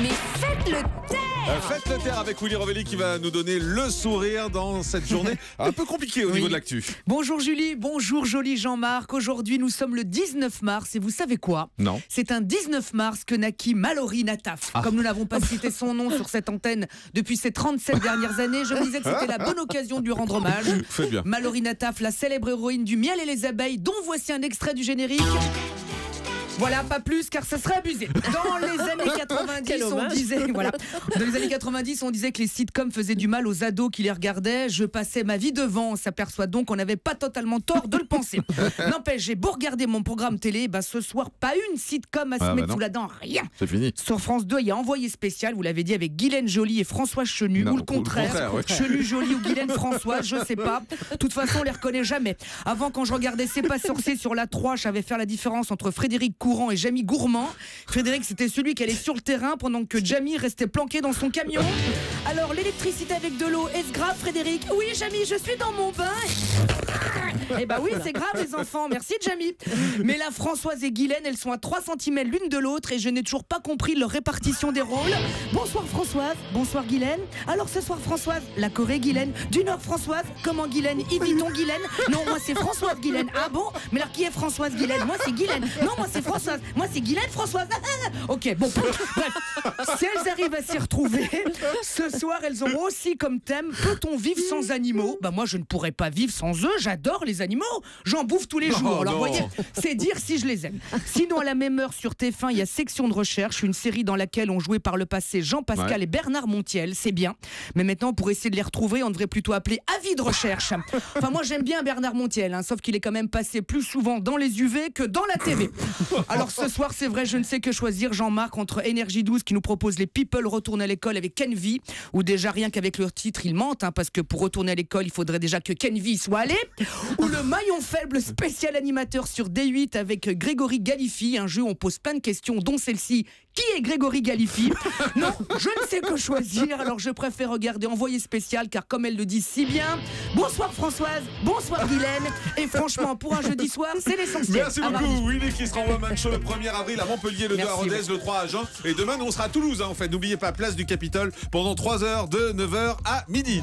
Mais faites le taire. Faites le taire avec Willy Rovelli qui va nous donner le sourire dans cette journée un peu compliquée au niveau de l'actu. Bonjour Julie, bonjour joli Jean-Marc. Aujourd'hui nous sommes le 19 mars et vous savez quoi? Non. C'est un 19 mars que naquit Mallory Nataf. Comme nous n'avons pas cité son nom sur cette antenne depuis ces 37 dernières années, je me disais que c'était la bonne occasion de lui rendre hommage. Faites bien. Mallory Nataf, la célèbre héroïne du miel et les abeilles, dont voici un extrait du générique. Voilà, pas plus, car ça serait abusé. Dans les années 90, on disait, voilà, dans les années 90, on disait que les sitcoms faisaient du mal aux ados qui les regardaient. Je passais ma vie devant. On s'aperçoit donc qu'on n'avait pas totalement tort de le penser. N'empêche, j'ai beau regarder mon programme télé, ce soir, pas une sitcom à se mettre sous la dent, rien. C'est fini. Sur France 2, il y a Envoyé spécial, vous l'avez dit, avec Guylaine Joly et Françoise Chenu, ou le contraire. Ouais. Chenu Joly ou Guylaine Françoise, je sais pas. De toute façon, on les reconnaît jamais. Avant, quand je regardais C'est pas sorcier sur la 3, je savais faire la différence entre Frédéric Courant et Jamie Gourmand. Frédéric, c'était celui qui allait sur le terrain pendant que Jamie restait planqué dans son camion. Alors, l'électricité avec de l'eau, est-ce grave, Frédéric? Oui, Jamie, je suis dans mon bain. Eh ben oui, c'est grave, les enfants. Merci, Jamie. Mais là, Françoise et Guylaine, elles sont à 3 cm l'une de l'autre et je n'ai toujours pas compris leur répartition des rôles. Bonsoir, Françoise. Bonsoir, Guylaine. Alors, ce soir, Françoise, la Corée, Guylaine. Du Nord, Françoise. Comment, Guylaine? Yves Vuitton, Guylaine. Non, moi, c'est Françoise, Guylaine. Ah bon? Mais alors, qui est Françoise, Guylaine? Moi, c'est Guylaine. Non, moi, c'est Françoise. Moi, c'est Guylaine, Françoise. Ok, bon. Bref, si elles arrivent à s'y retrouver, ce soir, elles auront aussi comme thème: peut-on vivre sans animaux? Moi, je ne pourrais pas vivre sans eux. J'adore les animaux. J'en bouffe tous les jours. Alors, voyez, c'est dire si je les aime. Sinon, à la même heure sur TF1, il y a Section de recherche, une série dans laquelle ont joué par le passé Jean-Pascal et Bernard Montiel. C'est bien. Mais maintenant, pour essayer de les retrouver, on devrait plutôt appeler Avis de recherche. Enfin, moi, j'aime bien Bernard Montiel, sauf qu'il est quand même passé plus souvent dans les UV que dans la TV. Alors, ce soir, c'est vrai, je ne sais que choisir, Jean-Marc, entre Énergie 12 qui nous propose les People retournent à l'école avec Kenvi, ou déjà rien qu'avec leur titre, ils mentent, parce que pour retourner à l'école, il faudrait déjà que Kenvi soit allé, ou le maillon faible spécial animateur sur D8 avec Grégory Galifi, un jeu où on pose plein de questions, dont celle-ci: qui est Grégory Galifi? Non, je ne sais que choisir, alors je préfère regarder Envoyé spécial, car comme elle le dit si bien, bonsoir Françoise, bonsoir Guylaine, et franchement, pour un jeudi soir, c'est l'essentiel. Merci beaucoup, Willy, qui sera en one-man show le 1er avril à Montpellier, le 2 à Rodez, le 3 à Jean, et demain, nous, on sera à Toulouse, en fait. N'oubliez pas, place du Capitole, pendant 3 heures, de 9h à midi.